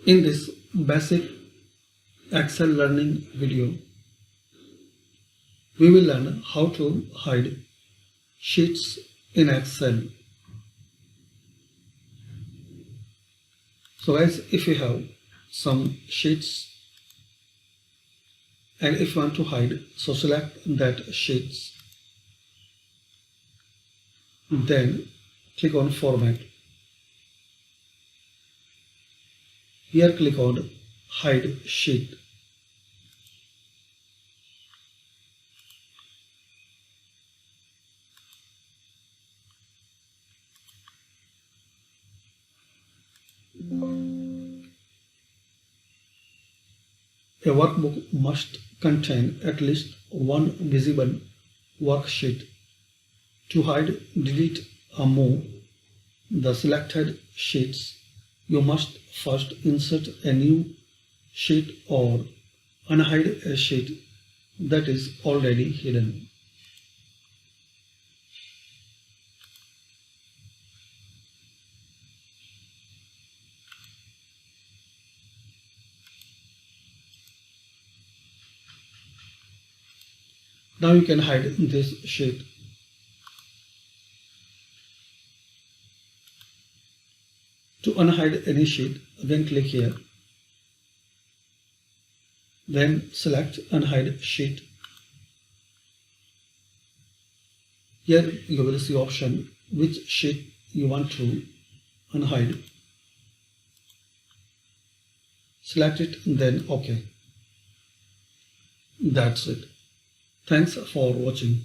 In this basic Excel learning video, we will learn how to hide sheets in Excel. So guys, if you have some sheets and if you want to hide, so select that sheets, then click on format. Here click on hide sheet. A workbook must contain at least one visible worksheet. To hide, delete or move the selected sheets, you must first insert a new sheet or unhide a sheet that is already hidden. Now you can hide this sheet. To unhide any sheet, again click here. Then select unhide sheet. Here you will see option which sheet you want to unhide. Select it, then OK. That's it. Thanks for watching.